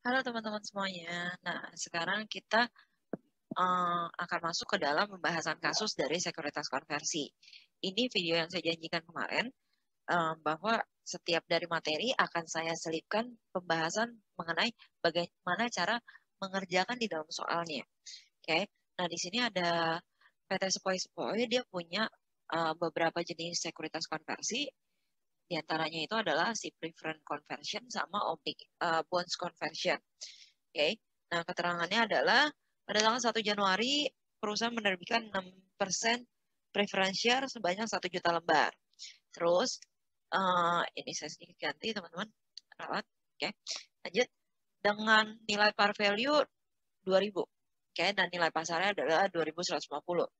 Halo teman-teman semuanya. Nah, sekarang kita akan masuk ke dalam pembahasan kasus dari sekuritas konversi. Ini video yang saya janjikan kemarin, bahwa setiap dari materi akan saya selipkan pembahasan mengenai bagaimana cara mengerjakan di dalam soalnya. Oke. Nah, di sini ada PT Sepoi-Sepoi, dia punya beberapa jenis sekuritas konversi. Di antaranya itu adalah si preferred conversion sama bonds conversion. Oke. Nah, keterangannya adalah pada tanggal 1 Januari perusahaan menerbitkan 6% preference share sebanyak 1 juta lembar. Terus ini saya sedikit ganti teman-teman. Rawat. Oke. Lanjut dengan nilai par value 2000. Oke, dan nilai pasarnya adalah 2150.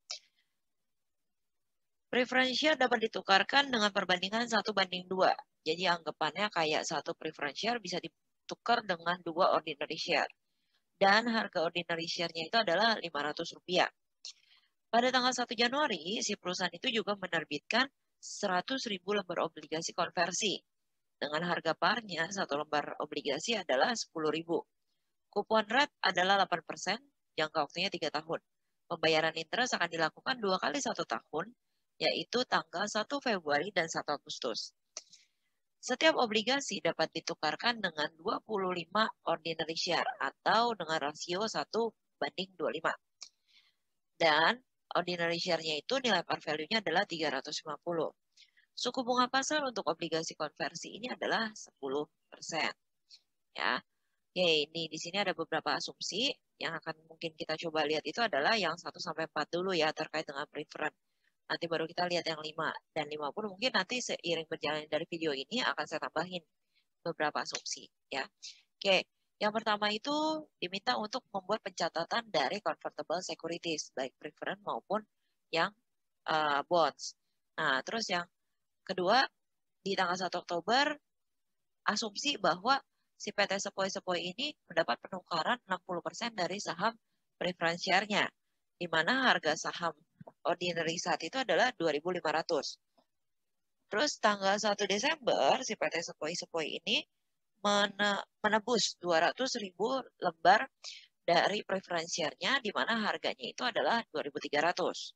Preference share dapat ditukarkan dengan perbandingan 1:2. Jadi anggapannya kayak satu preference share bisa ditukar dengan 2 ordinary share. Dan harga ordinary share-nya itu adalah Rp500. Pada tanggal 1 Januari, si perusahaan itu juga menerbitkan 100.000 lembar obligasi konversi. Dengan harga parnya, satu lembar obligasi adalah 10.000. Kupon rate adalah 8%, jangka waktunya 3 tahun. Pembayaran interest akan dilakukan 2 kali 1 tahun, yaitu tanggal 1 Februari dan 1 Agustus. Setiap obligasi dapat ditukarkan dengan 25 ordinary share atau dengan rasio 1:25. Dan ordinary share-nya itu nilai par value-nya adalah 350. Suku bunga pasar untuk obligasi konversi ini adalah 10%. Ya. Oke, ini di sini ada beberapa asumsi yang akan mungkin kita coba lihat itu adalah yang 1 sampai 4 dulu ya terkait dengan preferred. Nanti baru kita lihat yang 5 dan 5 pun mungkin nanti seiring berjalan dari video ini akan saya tambahin beberapa asumsi ya. Oke, yang pertama itu diminta untuk membuat pencatatan dari convertible securities baik preferred maupun yang bonds. Nah, terus yang kedua di tanggal 1 Oktober asumsi bahwa si PT Sepoi-Sepoi ini mendapat penukaran 60% dari saham preference share-nya, di mana harga saham ordinary saat itu adalah 2.500. Terus tanggal 1 Desember, si PT Sepoi-Sepoi ini menebus 200.000 lembar dari preference share-nya, di mana harganya itu adalah 2.300.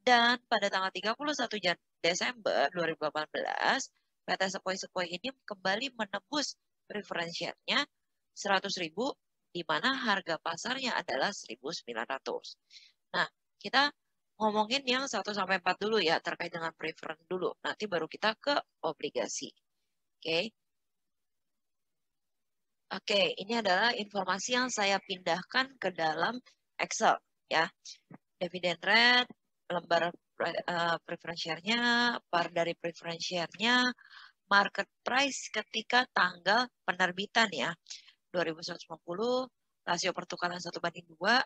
Dan pada tanggal 31 Desember 2018, PT Sepoi-Sepoi ini kembali menebus preference share-nya 100.000, di mana harga pasarnya adalah 1.900. Nah, kita ngomongin yang 1 sampai 4 dulu ya, terkait dengan preference dulu. Nanti baru kita ke obligasi. Oke. Oke, ini adalah informasi yang saya pindahkan ke dalam Excel ya. Dividend rate, lembar preference share-nya, par dari preference share-nya, market price ketika tanggal penerbitan ya, 2150, rasio pertukaran 1:2,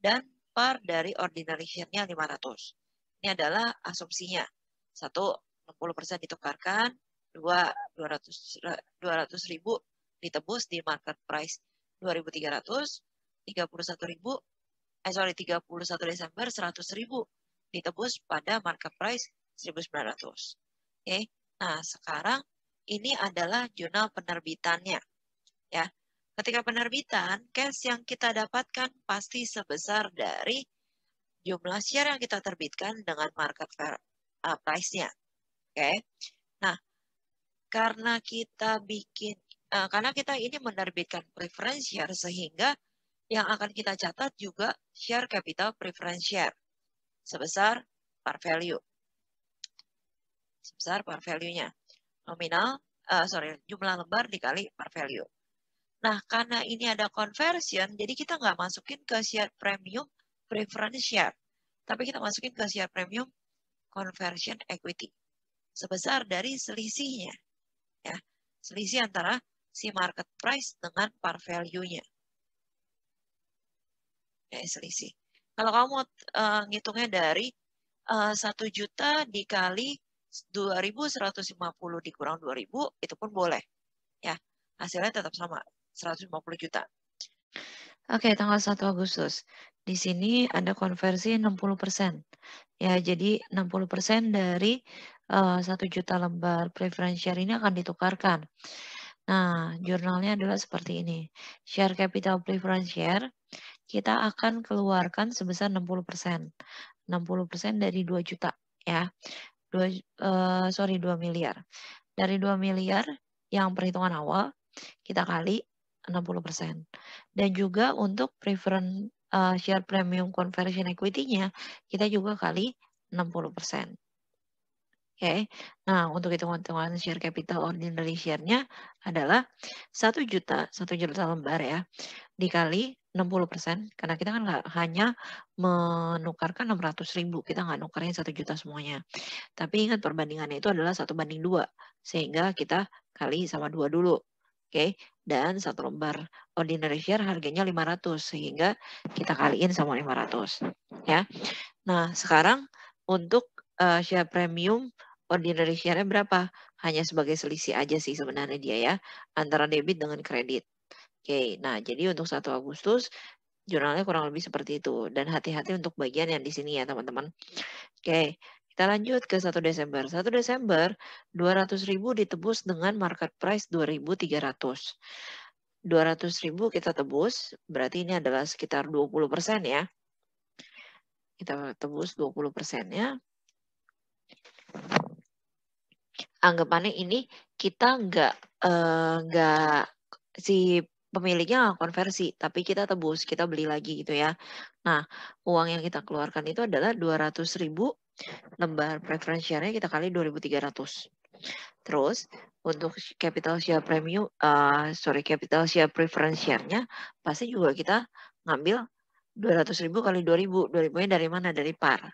dan par dari ordinary share-nya 500. Ini adalah asumsinya. 1, 60% ditukarkan, 2, 200.000 ditebus di market price 2.300, 31 Desember 100.000 ditebus pada market price 1.900. Oke. Nah, sekarang ini adalah jurnal penerbitannya. Ya. Ketika penerbitan, cash yang kita dapatkan pasti sebesar dari jumlah share yang kita terbitkan dengan market price-nya. Oke. Nah, karena kita ini menerbitkan preference share, sehingga yang akan kita catat juga share capital preference share sebesar par value. Sebesar par value-nya. Nominal, jumlah lembar dikali par value. Nah, karena ini ada conversion, jadi kita nggak masukin ke share premium preference share. Tapi kita masukin ke share premium conversion equity. Sebesar dari selisihnya. Ya, selisih antara si market price dengan par value-nya. Ya, selisih. Kalau kamu ngitungnya dari 1 juta dikali 2.150 dikurang 2.000, itu pun boleh. Ya, hasilnya tetap sama, 150 juta. Oke, tanggal 1 Agustus. Di sini ada konversi 60%. Ya, jadi 60% dari 1 juta lembar preference share ini akan ditukarkan. Nah, jurnalnya adalah seperti ini. Share capital preference share, kita akan keluarkan sebesar 60%. 60% dari 2 juta ya. 2 miliar. Dari 2 miliar yang perhitungan awal, kita kali 60%. Dan juga untuk preference share premium conversion equity-nya, kita juga kali 60%. Oke. Nah, untuk hitung-hitungan share capital ordinary share-nya adalah 1 juta, 1 juta lembar ya, dikali 60%, karena kita kan nggak hanya menukarkan 600.000, kita nggak nukerin 1 juta semuanya. Tapi ingat perbandingannya itu adalah 1:2, sehingga kita kali sama 2 dulu. Oke, dan 1 lembar ordinary share harganya 500, sehingga kita kaliin sama 500 ya. Nah, sekarang untuk share premium ordinary share-nya berapa? Hanya sebagai selisih aja sih sebenarnya dia ya, antara debit dengan kredit. Oke, nah jadi untuk 1 Agustus jurnalnya kurang lebih seperti itu dan hati-hati untuk bagian yang di sini ya teman-teman. Oke, kita lanjut ke 1 Desember. 1 Desember 200.000 ditebus dengan market price 2.300. 200.000 kita tebus, berarti ini adalah sekitar 20% ya. Kita tebus 20%-nya. Anggapannya ini kita nggak si pemiliknya nggak konversi, tapi kita tebus, kita beli lagi gitu ya. Nah, uang yang kita keluarkan itu adalah 200.000 lembar preference share-nya kita kali 2.300. Terus untuk capital share premium, capital share preference share-nya pasti juga kita ngambil 200.000 kali 2.000. 2.000-nya dari mana? Dari par.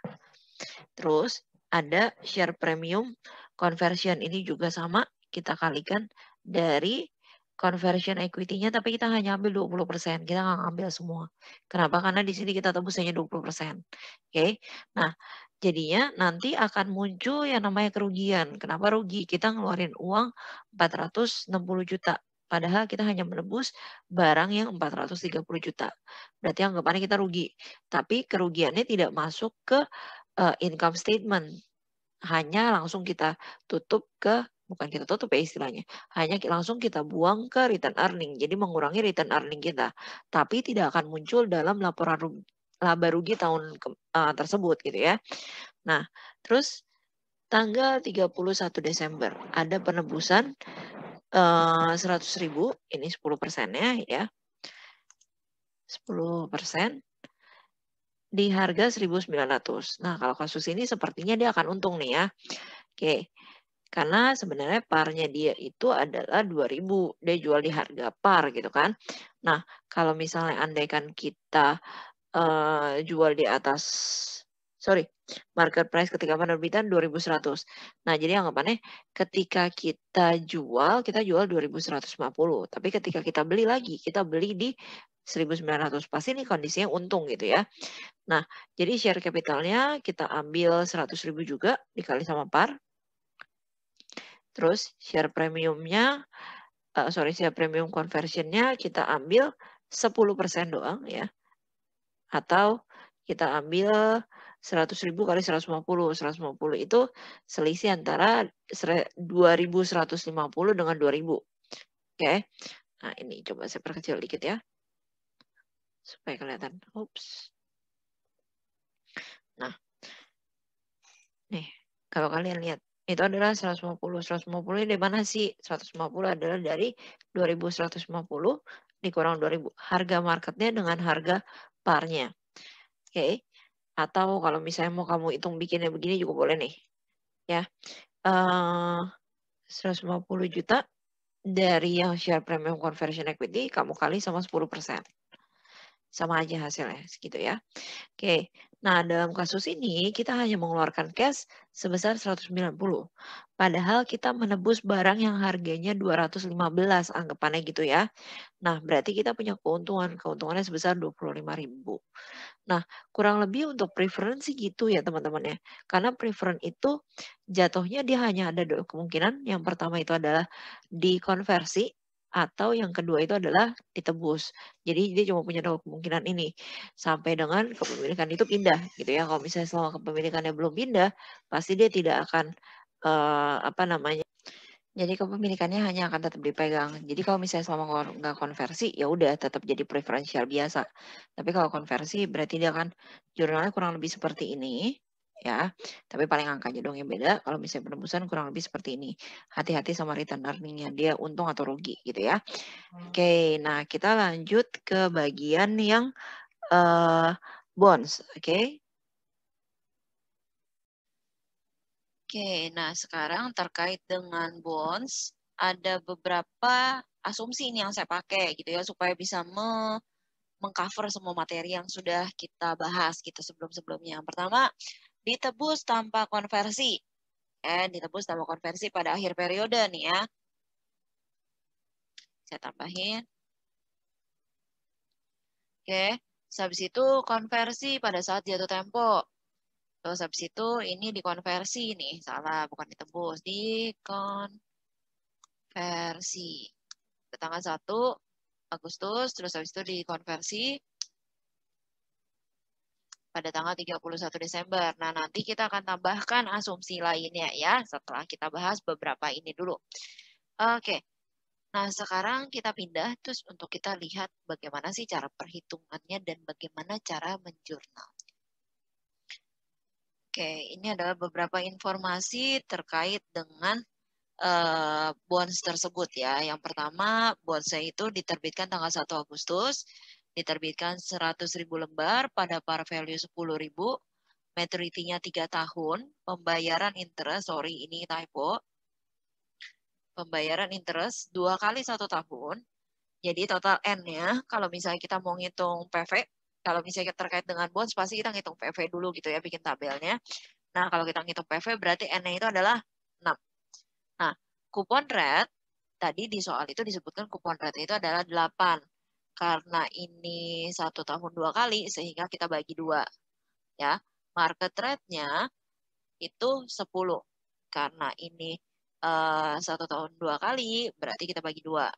Terus ada share premium conversion, ini juga sama, kita kalikan dari conversion equity-nya, tapi kita hanya ambil 20%, kita nggak ngambil semua. Kenapa? Karena di sini kita tebus hanya 20%. Oke. Nah, jadinya nanti akan muncul yang namanya kerugian. Kenapa rugi? Kita ngeluarin uang 460 juta. Padahal kita hanya menebus barang yang 430 juta. Berarti anggapannya kita rugi. Tapi kerugiannya tidak masuk ke income statement. Hanya langsung kita tutup bukan kita tutup ya istilahnya, hanya langsung kita buang ke return earning, jadi mengurangi return earning kita. Tapi tidak akan muncul dalam laporan laba rugi tahun tersebut gitu ya. Nah, terus tanggal 31 Desember ada penebusan 100.000, ini 10%-nya ya. 10% di harga 1.900. Nah, kalau kasus ini sepertinya dia akan untung nih ya. Oke, karena sebenarnya parnya dia itu adalah 2.000, dia jual di harga par gitu kan. Nah, kalau misalnya andaikan kita jual di atas, market price ketika penerbitan 2.100. Nah, jadi anggapannya ketika kita jual 2.150. Tapi ketika kita beli lagi, kita beli di 1.900. Pasti ini kondisinya untung gitu ya. Nah, jadi share capitalnya kita ambil 100.000 juga dikali sama par. Terus share premiumnya, share premium conversionnya kita ambil 10% doang ya. Atau kita ambil 100.000 kali 150. 150 itu selisih antara 2.150 dengan 2.000. Oke. Nah, ini coba saya perkecil dikit ya. Supaya kelihatan. Ups. Nah. Nih, kalau kalian lihat itu adalah 150. 150 dari mana sih? 150 adalah dari 2.150 dikurang 2.000. Harga marketnya dengan harga parnya. Oke. Atau kalau misalnya mau kamu hitung bikinnya begini juga boleh nih. Ya. 150 juta dari yang share premium conversion equity kamu kali sama 10%. Sama aja hasilnya segitu ya. Oke. Nah, dalam kasus ini kita hanya mengeluarkan cash sebesar 190. Padahal kita menebus barang yang harganya 215 anggapannya gitu ya. Nah, berarti kita punya keuntungan. Keuntungannya sebesar 25.000. Nah, kurang lebih untuk preference sih gitu ya teman-teman ya. Karena preference itu jatuhnya dia hanya ada dua kemungkinan. Yang pertama itu adalah dikonversi atau yang kedua itu adalah ditebus. Jadi dia cuma punya dua kemungkinan ini sampai dengan kepemilikan itu pindah gitu ya. Kalau misalnya selama kepemilikannya belum pindah, pasti dia tidak akan apa namanya Jadi kepemilikannya hanya akan tetap dipegang. Jadi kalau misalnya selama nggak konversi, ya udah tetap jadi preferensial biasa. Tapi kalau konversi berarti dia akan jurnalnya kurang lebih seperti ini, ya. Tapi paling angkanya dong yang beda. Kalau misalnya penembusan kurang lebih seperti ini. Hati-hati sama return earning-nya, dia untung atau rugi gitu ya. Oke, nah kita lanjut ke bagian yang bonds, oke. Oke, nah sekarang terkait dengan bonds, ada beberapa asumsi ini yang saya pakai gitu ya, supaya bisa mengcover semua materi yang sudah kita bahas gitu sebelum-sebelumnya. Yang pertama, ditebus tanpa konversi. Ditebus tanpa konversi pada akhir periode nih ya. Saya tambahin. Oke, habis itu konversi pada saat jatuh tempo. Terus habis itu ini dikonversi nih, salah, bukan ditebus, dikonversi. Tanggal 1 Agustus, terus habis itu dikonversi pada tanggal 31 Desember. Nah, nanti kita akan tambahkan asumsi lainnya ya, setelah kita bahas beberapa ini dulu. Oke, nah sekarang kita pindah terus untuk kita lihat bagaimana sih cara perhitungannya dan bagaimana cara menjurnal. Oke, ini adalah beberapa informasi terkait dengan bonds tersebut ya. Yang pertama, bondsnya itu diterbitkan tanggal 1 Agustus, diterbitkan 100.000 lembar pada par value 10.000, maturity-nya 3 tahun, pembayaran interest, sorry ini typo, pembayaran interest 2 kali 1 tahun, jadi total N-nya, kalau misalnya kita mau ngitung PV, kalau misalnya terkait dengan bonds, pasti kita ngitung PV dulu gitu ya, bikin tabelnya. Nah, kalau kita ngitung PV, berarti N-nya itu adalah 6. Nah, kupon rate, tadi di soal itu disebutkan kupon rate itu adalah 8. Karena ini 1 tahun 2 kali, sehingga kita bagi 2. Ya. Market rate-nya itu 10. Karena ini 1 tahun 2 kali, berarti kita bagi 2.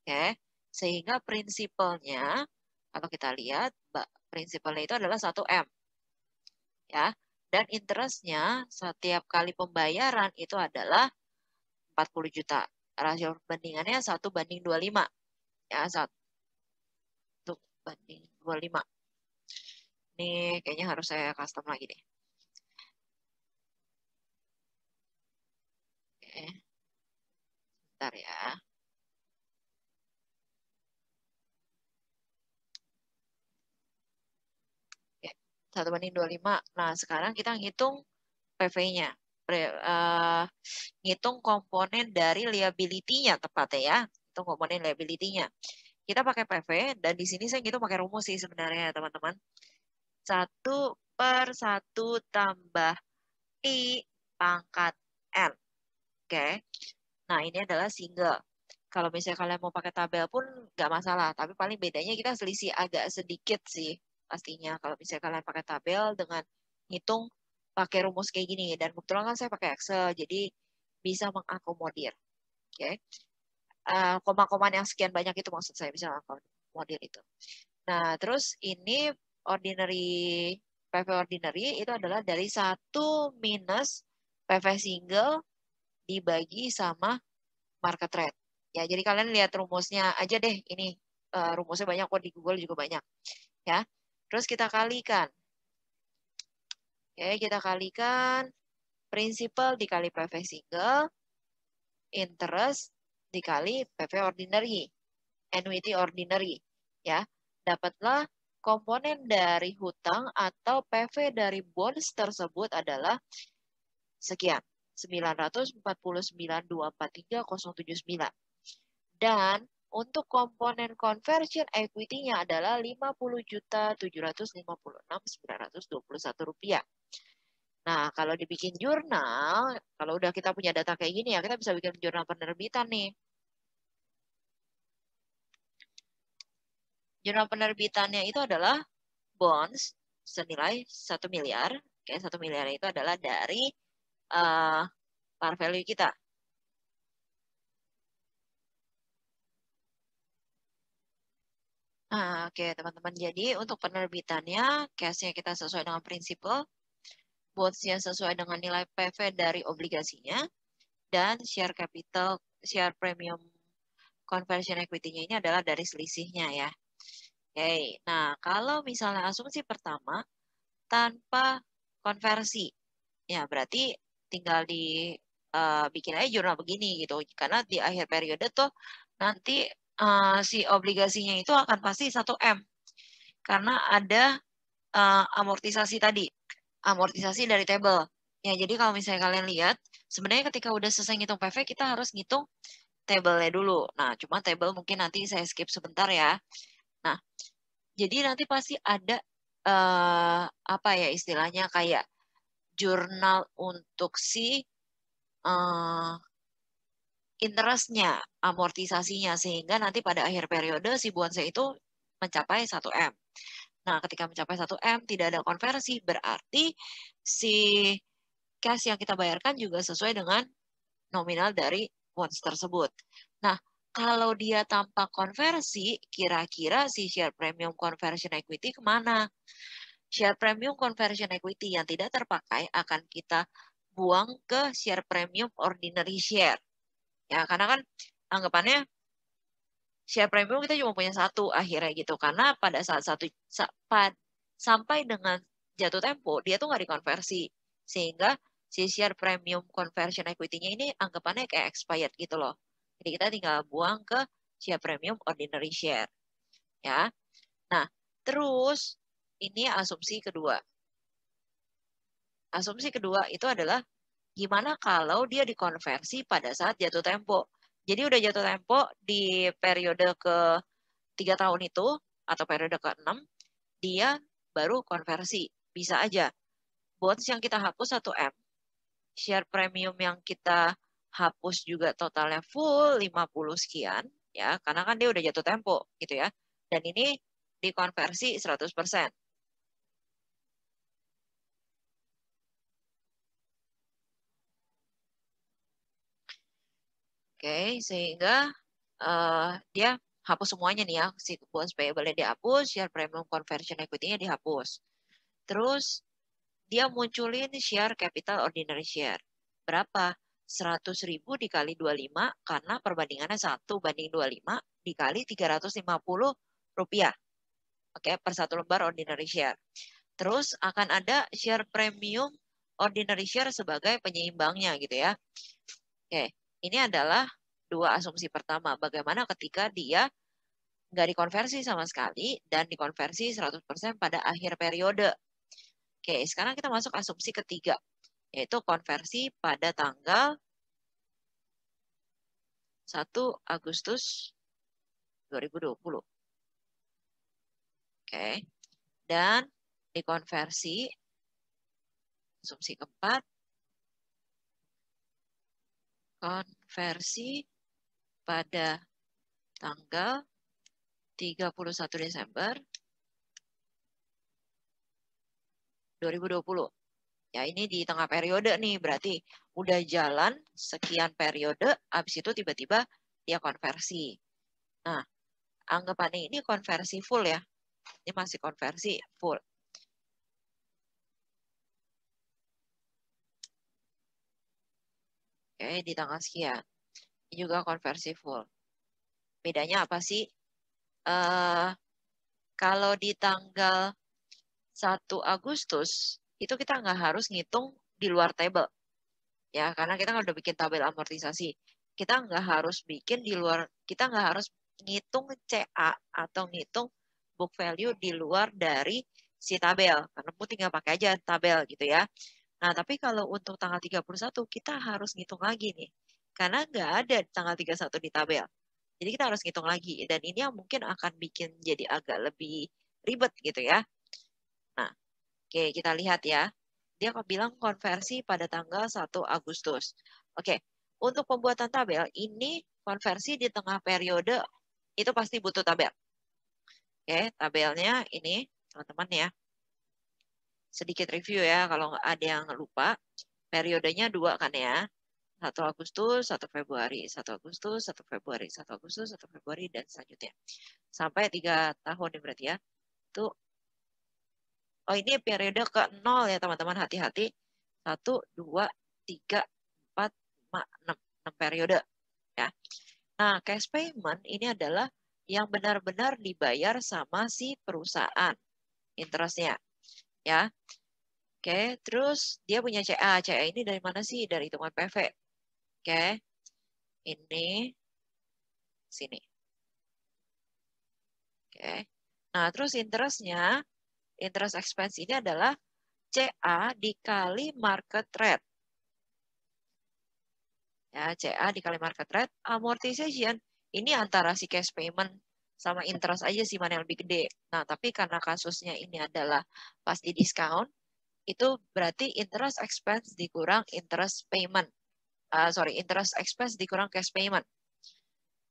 Oke. Sehingga prinsipalnya, kalau kita lihat, prinsipalnya itu adalah 1M. Ya. Dan interest-nya setiap kali pembayaran itu adalah 40 juta. Rasio perbandingannya 1:25. Ya, 1:25. Ini kayaknya harus saya custom lagi deh. Oke. Bentar ya. Oke. 1:25. Nah, sekarang kita ngitung PV-nya. Ngitung komponen dari liability-nya tepatnya ya. Hitung komponen liability-nya. Kita pakai PV, dan di sini saya ngitung pakai rumus sih sebenarnya teman-teman. 1/1 tambah I pangkat N. Oke. Nah, ini adalah single. Kalau misalnya kalian mau pakai tabel pun nggak masalah. Tapi paling bedanya kita selisih agak sedikit sih pastinya. Kalau misalnya kalian pakai tabel dengan hitung pakai rumus kayak gini. Dan kebetulan kan saya pakai Excel. Jadi bisa mengakomodir. Oke. Koma-koma yang sekian banyak itu maksud saya bisa mengakomodir itu. Nah, terus ini ordinary, PV ordinary itu adalah dari 1 minus PV single dibagi sama market rate. Ya, jadi kalian lihat rumusnya aja deh. Ini rumusnya banyak kok, di Google juga banyak. Ya. Terus kita kalikan. Oke, kita kalikan prinsipal dikali PV single, interest dikali PV ordinary, annuity ordinary. Ya, dapatlah komponen dari hutang atau PV dari bonds tersebut adalah sekian, 949.243.079. Dan untuk komponen conversion equity-nya adalah Rp50.756.921. Nah, kalau dibikin jurnal, kalau udah kita punya data kayak gini ya, kita bisa bikin jurnal penerbitan nih. Jurnal penerbitannya itu adalah bonds senilai 1 miliar. Oke, 1 miliar itu adalah dari par value kita. Nah, oke teman-teman. Jadi untuk penerbitannya, case-nya kita sesuai dengan prinsipal, bonds-nya sesuai dengan nilai PV dari obligasinya, dan share premium conversion equity-nya ini adalah dari selisihnya ya. Oke, nah kalau misalnya asumsi pertama tanpa konversi, ya berarti tinggal bikin aja jurnal begini gitu. Karena di akhir periode tuh nanti si obligasinya itu akan pasti 1M. Karena ada amortisasi tadi, amortisasi dari table. Ya, jadi kalau misalnya kalian lihat, sebenarnya ketika udah selesai ngitung PV, kita harus ngitung table-nya dulu. Nah, cuma table mungkin nanti saya skip sebentar ya. Nah, jadi nanti pasti ada apa ya istilahnya kayak jurnal untuk si interest-nya, amortisasinya, sehingga nanti pada akhir periode si Bonse itu mencapai 1M. Nah, ketika mencapai 1M tidak ada konversi, berarti si cash yang kita bayarkan juga sesuai dengan nominal dari bonds tersebut. Nah, kalau dia tanpa konversi, kira-kira si share premium conversion equity kemana? Share premium conversion equity yang tidak terpakai akan kita buang ke share premium ordinary share. Ya, karena kan anggapannya share premium kita cuma punya satu akhirnya gitu. Karena pada saat sampai dengan jatuh tempo, dia tuh nggak dikonversi. Sehingga si share premium conversion equity-nya ini anggapannya kayak expired gitu loh. Jadi kita tinggal buang ke share premium ordinary share. Ya. Nah, terus ini asumsi kedua. Asumsi kedua itu adalah gimana kalau dia dikonversi pada saat jatuh tempo. Jadi udah jatuh tempo di periode ke 3 tahun itu atau periode ke-6, dia baru konversi. Bisa aja. Bonds yang kita hapus 1M, share premium yang kita hapus juga totalnya full 50 sekian, ya, karena kan dia udah jatuh tempo gitu ya. Dan ini dikonversi 100%. Oke, sehingga dia hapus semuanya nih ya, si bonds payable-nya dihapus, share premium conversion equity-nya dihapus. Terus dia munculin share capital ordinary share. Berapa? 100.000 dikali 25 karena perbandingannya 1:25 dikali 350 rupiah. Oke, per satu lembar ordinary share. Terus akan ada share premium ordinary share sebagai penyeimbangnya gitu ya. Oke, ini adalah dua asumsi pertama. Bagaimana ketika dia nggak dikonversi sama sekali dan dikonversi 100% pada akhir periode. Oke, sekarang kita masuk asumsi ketiga, yaitu konversi pada tanggal 1 Agustus 2020. Oke, dan dikonversi, asumsi keempat, konversi pada tanggal 31 Desember 2020. Ya, ini di tengah periode nih, berarti udah jalan sekian periode, habis itu tiba-tiba dia konversi. Nah, anggapannya ini konversi full ya. Ini masih konversi full. Oke, di tanggal sekian. Ini juga konversi full. Bedanya apa sih? Kalau di tanggal 1 Agustus, itu kita nggak harus ngitung di luar table. Ya, karena kita udah bikin tabel amortisasi. Kita nggak harus bikin di luar, kita nggak harus ngitung CA atau ngitung book value di luar dari si tabel. Karena pun tinggal pakai aja tabel gitu ya. Nah, tapi kalau untuk tanggal 31, kita harus ngitung lagi nih. Karena nggak ada tanggal 31 di tabel. Jadi kita harus ngitung lagi. Dan ini yang mungkin akan bikin jadi agak lebih ribet gitu ya. Nah, oke, kita lihat ya. Dia bilang konversi pada tanggal 1 Agustus. Oke, untuk pembuatan tabel, ini konversi di tengah periode, itu pasti butuh tabel. Oke, tabelnya ini, teman-teman ya. Sedikit review ya, kalau ada yang lupa. Periodenya 2 kan ya. 1 Agustus, 1 Februari, 1 Agustus, 1 Februari, 1 Agustus, 1 Februari, dan selanjutnya. Sampai 3 tahun nih berarti ya. Itu oh, ini periode ke-0 ya teman-teman, hati-hati. 1, 2, 3, 4, selama 6 periode. Ya. Nah, cash payment ini adalah yang benar-benar dibayar sama si perusahaan interestnya. Ya. Oke, terus dia punya CA. CA ini dari mana sih? Dari hitungan PV. Oke. Ini sini. Oke. Nah, terus interest expense ini adalah CA dikali market rate. Ya, CA dikali market rate, amortization ini antara si cash payment sama interest aja sih mana yang lebih gede. Nah, tapi karena kasusnya ini adalah pasti diskon, itu berarti interest expense dikurang interest payment. Interest expense dikurang cash payment.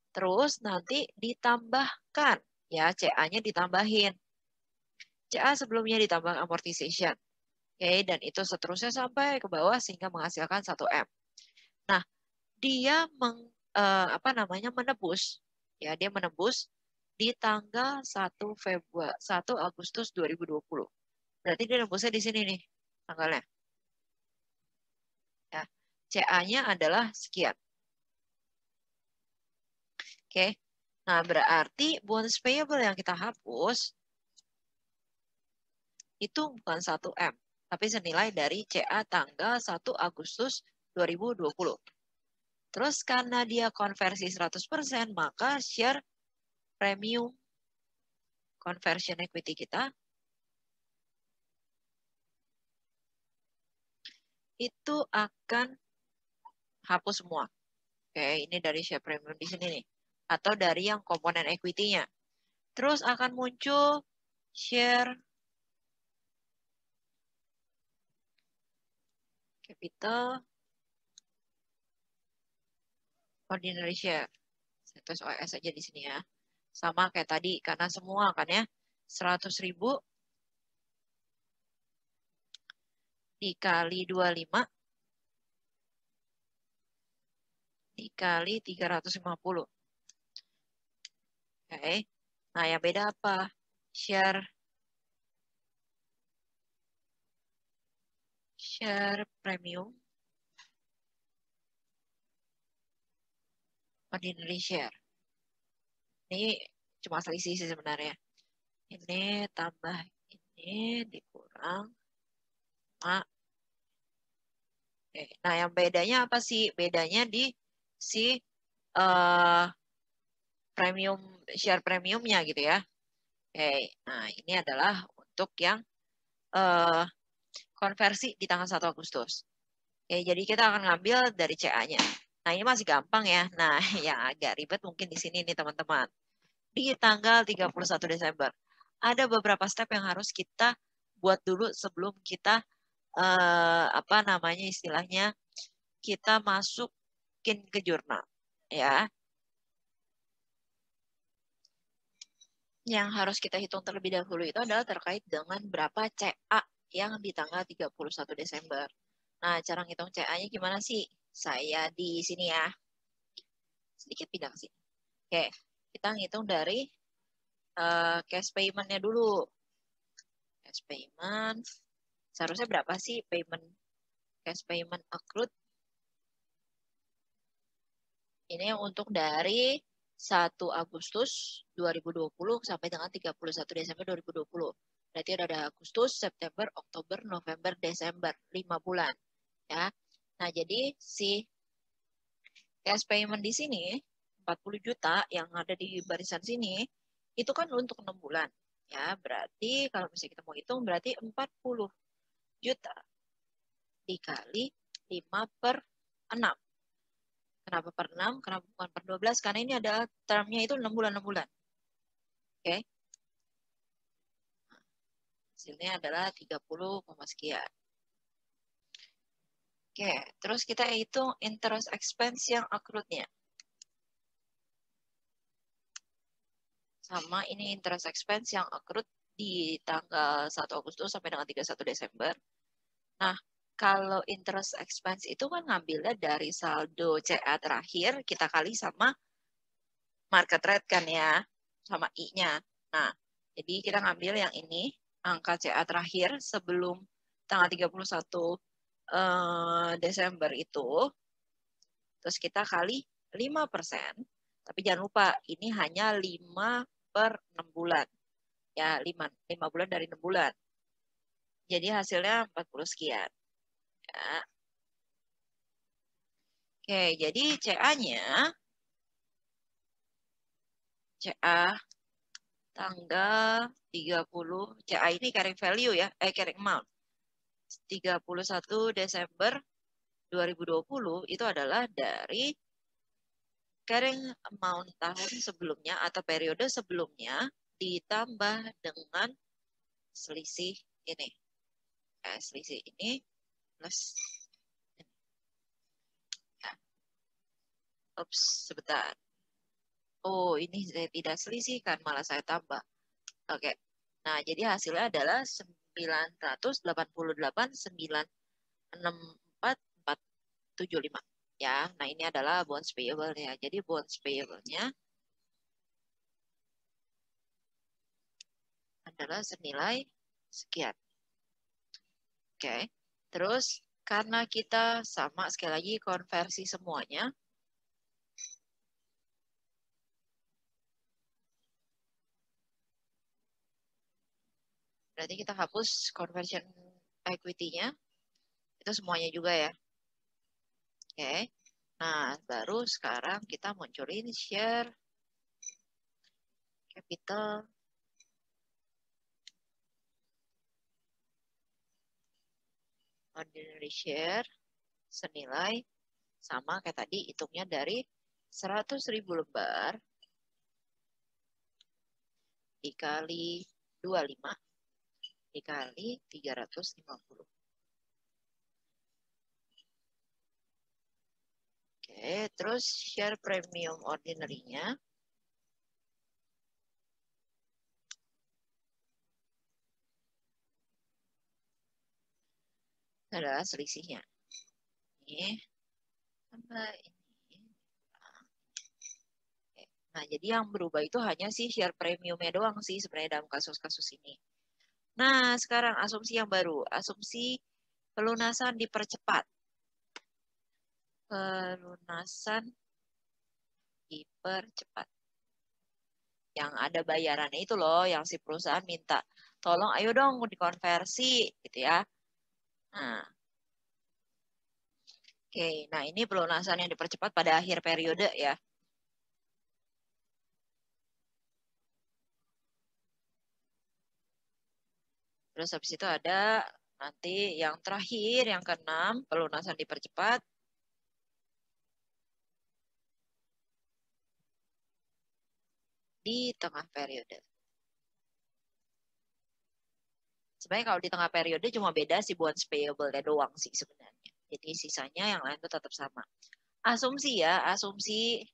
Terus nanti ditambahkan, ya CA-nya ditambahin. CA sebelumnya ditambah amortization. Oke, dan itu seterusnya sampai ke bawah sehingga menghasilkan 1M. Nah, dia menebus, ya dia menebus di tanggal 1 Agustus 2020. Berarti dia nebusnya di sini nih tanggalnya. Ya, CA-nya adalah sekian. Oke. Nah, berarti bonus payable yang kita hapus itu bukan 1M, tapi senilai dari CA tanggal 1 Agustus 2020. Terus karena dia konversi 100%, maka share premium conversion equity kita itu akan hapus semua. Oke, ini dari share premium di sini nih. Atau dari yang komponen equity-nya. Terus akan muncul share capital ordinary share. Saya tulis OS aja di sini ya. Sama kayak tadi, karena semua kan ya. 100.000 dikali 25 dikali 350. Oke. Nah, yang beda apa? Share premium ordinary share. Ini cuma selisih sih sebenarnya. Ini tambah ini dikurang sama. Nah, yang bedanya apa sih? Bedanya di si share premiumnya gitu ya. Nah ini adalah untuk yang konversi di tanggal 1 Agustus. Jadi kita akan ngambil dari CA-nya. Nah, ini masih gampang ya. Nah, yang agak ribet mungkin di sini nih teman-teman. Di tanggal 31 Desember. Ada beberapa step yang harus kita buat dulu sebelum kita istilahnya kita masukin ke jurnal ya. Yang harus kita hitung terlebih dahulu itu adalah terkait dengan berapa CA yang di tanggal 31 Desember. Nah, cara ngitung CA-nya gimana sih? Saya di sini ya. Sedikit pindah ke sini. Oke, kita ngitung dari cash payment-nya dulu. Cash payment. Seharusnya berapa sih cash payment accrued? Ini untuk dari 1 Agustus 2020 sampai dengan 31 Desember 2020. Berarti ada Agustus, September, Oktober, November, Desember. 5 bulan. Ya. Nah, jadi si cash payment di sini, 40 juta yang ada di barisan sini, itu kan untuk 6 bulan. Ya, berarti kalau misalnya kita mau hitung, berarti 40 juta dikali 5/6. Kenapa per 6? Kenapa bukan per 12? Karena ini adalah termnya itu 6 bulan. Oke. Hasilnya adalah 30, sekian. Oke, terus kita hitung interest expense yang accrued-nya. Sama ini interest expense yang accrued di tanggal 1 Agustus sampai dengan 31 Desember. Nah, kalau interest expense itu kan ngambilnya dari saldo CA terakhir, kita kali sama market rate kan ya, sama I-nya. Nah, jadi kita ngambil yang ini, angka CA terakhir sebelum tanggal 31 Desember itu, terus kita kali 5%. Tapi jangan lupa, ini hanya 5 per 6 bulan. Ya, 5 bulan dari 6 bulan. Jadi hasilnya 40 sekian. Ya. Oke, jadi CA-nya, CA tanggal 30, CA ini carrying value ya, carrying amount. 31 Desember 2020 itu adalah dari carrying amount tahun sebelumnya atau periode sebelumnya ditambah dengan selisih ini. Selisih ini plus ini. Ya. Ups, sebentar. Oh, ini saya tidak selisih kan, malah saya tambah. Oke. Nah, jadi hasilnya adalah 988,964,475. Ya, nah ini adalah bonds payable ya. Jadi bonds payable-nya adalah senilai sekian. Oke. Terus karena kita sama sekali lagi konversi semuanya, berarti kita hapus conversion equity-nya. Itu semuanya juga ya. Oke. Nah, baru sekarang kita munculin share capital ordinary share senilai sama kayak tadi, hitungnya dari 100.000 lembar dikali 25 dikali 350. Oke, terus share premium ordinary-nya adalah selisihnya. Ini tambah ini. Oke. Nah, jadi yang berubah itu hanya sih share premiumnya doang sih sebenarnya dalam kasus-kasus ini. Nah, sekarang asumsi yang baru. Asumsi pelunasan dipercepat. Pelunasan dipercepat. Yang ada bayarannya itu loh, yang si perusahaan minta, tolong ayo dong dikonversi gitu ya. Nah, oke, nah ini pelunasan yang dipercepat pada akhir periode ya. Terus habis itu ada nanti yang terakhir, yang keenam, pelunasan dipercepat. Di tengah periode. Sebenarnya kalau di tengah periode cuma beda si bonds payable-nya doang sih sebenarnya. Jadi sisanya yang lain itu tetap sama. Asumsi ya, asumsi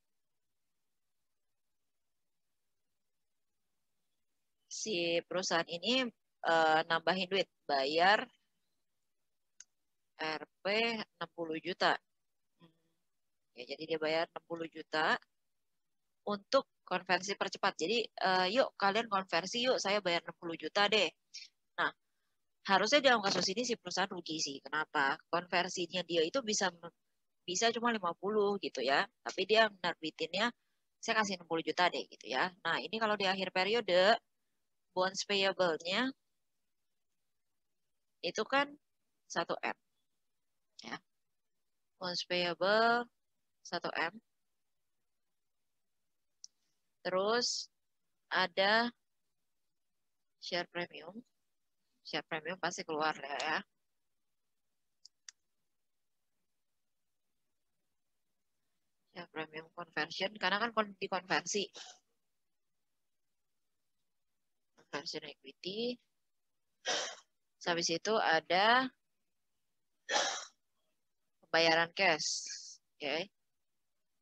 si perusahaan ini nambahin duit, bayar Rp 60 juta. Ya, jadi dia bayar 60 juta untuk konversi percepat. Jadi yuk kalian konversi yuk, saya bayar 60 juta deh. Nah, harusnya dalam kasus ini si perusahaan rugi sih. Kenapa? Konversinya dia itu bisa cuma 50 gitu ya. Tapi dia nerbitinnya saya kasih 60 juta deh gitu ya. Nah, ini kalau di akhir periode bonds payable-nya itu kan 1M ya. Bonds payable 1M. Terus ada share premium. Share premium pasti keluar ya. Share premium conversion karena kan dikonversi. Conversion equity. Habis itu ada pembayaran cash. Oke.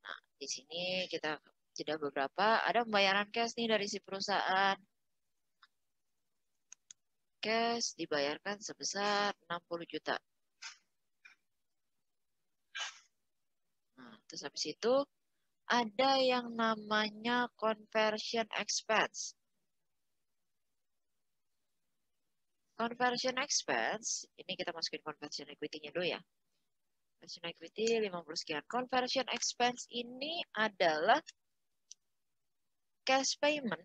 Nah, di sini kita jeda beberapa. Ada pembayaran cash nih dari si perusahaan. Cash dibayarkan sebesar 60 juta. Nah, terus habis itu ada yang namanya conversion expense. Conversion expense, ini kita masukin conversion equity-nya dulu ya. Conversion equity 50 sekian. Conversion expense ini adalah cash payment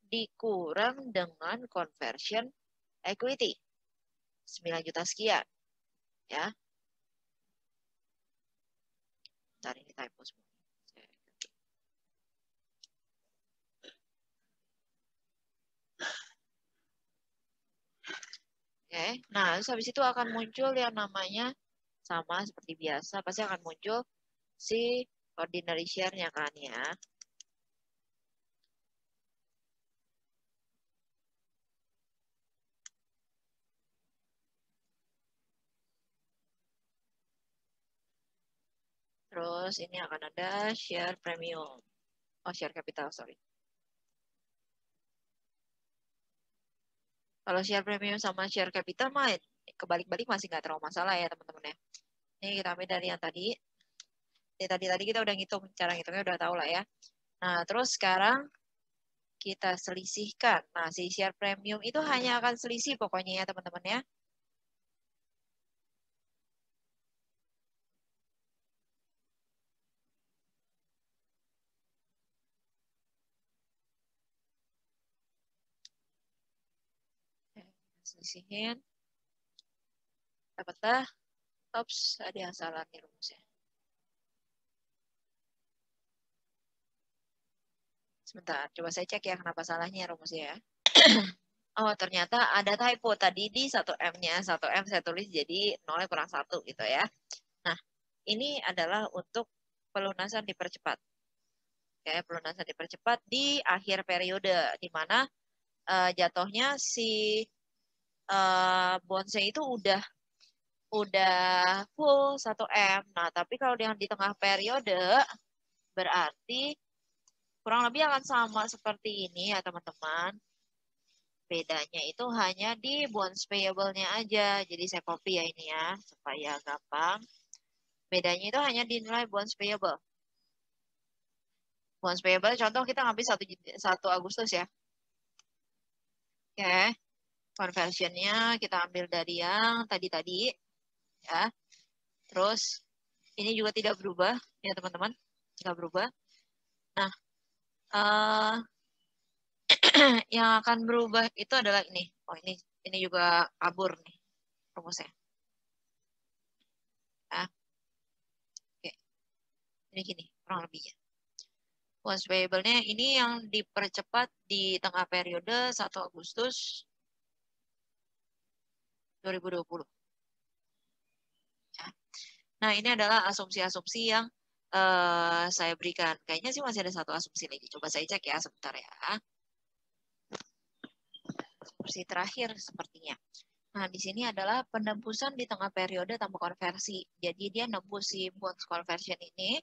dikurang dengan conversion equity 9 juta sekian. Ya. Ntar ini typo semua. Oke, nah terus habis itu akan muncul yang namanya sama seperti biasa, pasti akan muncul si ordinary share-nya kan ya. Terus ini akan ada share premium. Oh, share capital, sorry. Kalau share premium sama share capital mah kebalik-balik masih nggak terlalu masalah ya teman-teman ya. Ini kita ambil dari yang tadi. Tadi kita udah ngitung, cara ngitungnya udah tahu lah ya. Nah, terus sekarang kita selisihkan. Nah, si share premium itu hanya akan selisih pokoknya ya teman-teman ya. Selisihin. Dapatlah. Ops, ada yang salah nih rumusnya. Sebentar, coba saya cek ya kenapa salahnya rumusnya ya. Oh, ternyata ada typo tadi di 1M-nya. 1M saya tulis jadi 0 kurang 1 gitu ya. Nah, ini adalah untuk pelunasan dipercepat. Oke, pelunasan dipercepat di akhir periode, di mana jatuhnya si bonsai itu udah full 1M. Nah, tapi kalau yang di tengah periode, berarti kurang lebih akan sama seperti ini ya teman-teman. Bedanya itu hanya di bonds payable-nya aja. Jadi saya copy ya ini ya, supaya gampang. Bedanya itu hanya di nilai bonds payable. Bonds payable contoh kita ngambil 1 Agustus ya. Oke. Conversion-nya kita ambil dari yang tadi-tadi ya. Terus ini juga tidak berubah ya teman-teman. Tidak berubah. Nah, yang akan berubah itu adalah ini. Oh, ini juga kabur nih rumusnya. Ya. Oke. Ini gini, kurang lebihnya. Bonds payable-nya ini yang dipercepat di tengah periode 1 Agustus 2020. Ya. Nah, ini adalah asumsi-asumsi yang saya berikan. Kayaknya sih masih ada satu asumsi lagi. Coba saya cek ya sebentar ya. Asumsi terakhir sepertinya. Nah, di sini adalah penembusan di tengah periode tanpa konversi. Jadi dia nembus si bonds conversion ini,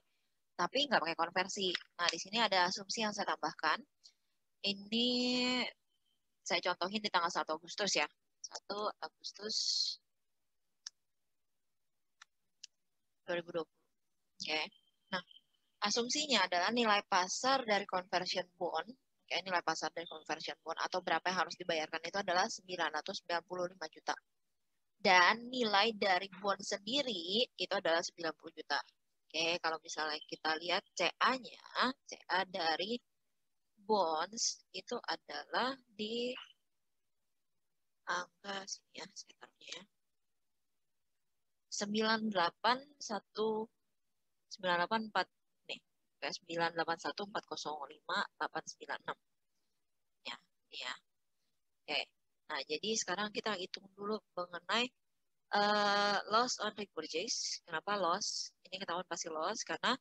tapi nggak pakai konversi. Nah, di sini ada asumsi yang saya tambahkan. Ini saya contohin di tanggal 1 Agustus ya. 1 Agustus 2020. Oke. Nah, asumsinya adalah nilai pasar dari conversion bond, nilai pasar dari conversion bond atau berapa yang harus dibayarkan itu adalah 995 juta. Dan nilai dari bond sendiri itu adalah 90 juta. Oke, kalau misalnya kita lihat CA-nya, CA dari bonds itu adalah di angka sini ya, sekitarnya ya. 981 nih. 981405896. Ya, ya. Oke. Nah, jadi sekarang kita hitung dulu mengenai loss on repurchase. Kenapa loss? Ini ketahuan pasti loss karena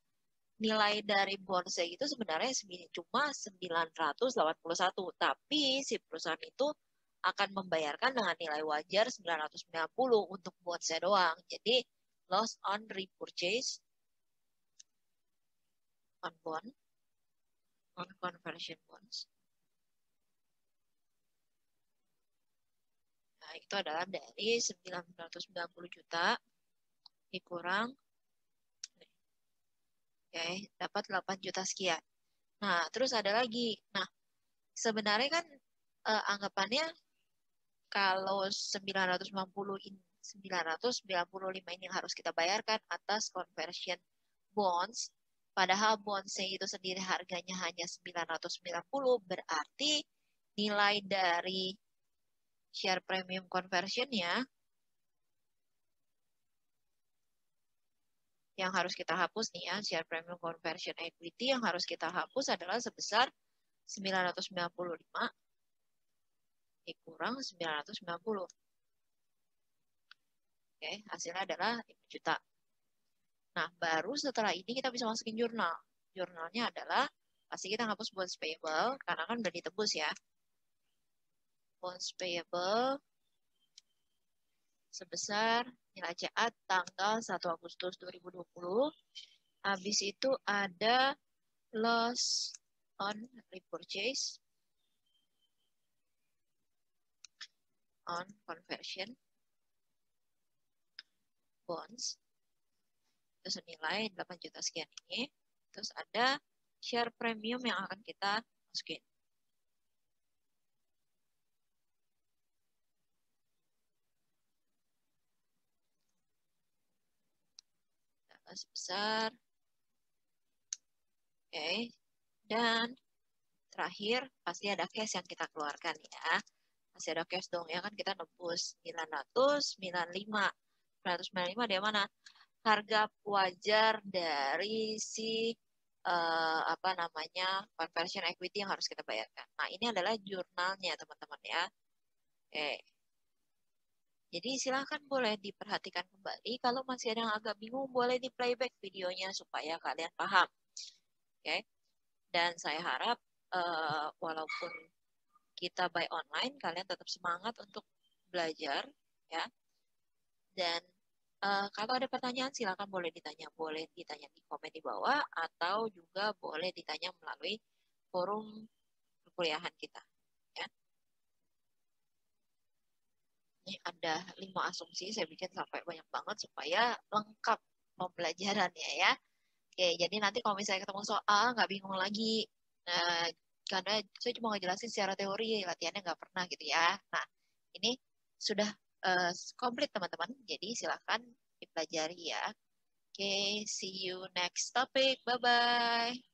nilai dari bondsnya itu sebenarnya cuma 981, tapi si perusahaan itu akan membayarkan dengan nilai wajar 990 untuk bondsnya doang. Jadi loss on repurchase on bond, on conversion bonds. Nah, itu adalah dari 990 juta dikurang, oke, dapat 8 juta sekian. Nah, terus ada lagi. Nah, sebenarnya kan anggapannya kalau 990 995 ini yang harus kita bayarkan atas conversion bonds. Padahal bonds itu sendiri harganya hanya 990, berarti nilai dari share premium conversion-nya yang harus kita hapus nih ya, share premium conversion equity yang harus kita hapus adalah sebesar 995 dikurang 990. Oke, hasilnya adalah 5 juta. Nah, baru setelah ini kita bisa masukin jurnal. Jurnalnya adalah, pasti kita hapus bonds payable, karena kan udah ditebus ya. Bonds payable sebesar nilai CA tanggal 1 Agustus 2020. Habis itu ada loss on repurchase on conversion bonds. Itu senilai 8 juta sekian ini. Terus ada share premium yang akan kita masukin. Sebesar. Oke. Dan terakhir pasti ada cash yang kita keluarkan ya. Masih ada cash dong ya kan, kita nebus 995. 995 dari mana? Harga wajar dari si conversion equity yang harus kita bayarkan. Nah, ini adalah jurnalnya teman-teman ya. Oke. Jadi silahkan boleh diperhatikan kembali. Kalau masih ada yang agak bingung, boleh di playback videonya supaya kalian paham. Oke. Dan saya harap walaupun kita buy online, kalian tetap semangat untuk belajar ya. Dan kalau ada pertanyaan silakan boleh ditanya di komen di bawah atau juga boleh ditanya melalui forum perkuliahan kita ya. Ini ada 5 asumsi, saya bikin sampai banyak banget supaya lengkap pembelajarannya ya. Oke, jadi nanti kalau misalnya ketemu soal nggak bingung lagi. Nah, karena saya cuma ngejelasin secara teori, latihannya nggak pernah gitu ya. Nah, ini sudah komplit teman-teman, jadi silahkan dipelajari ya. Oke, see you next topic. Bye-bye.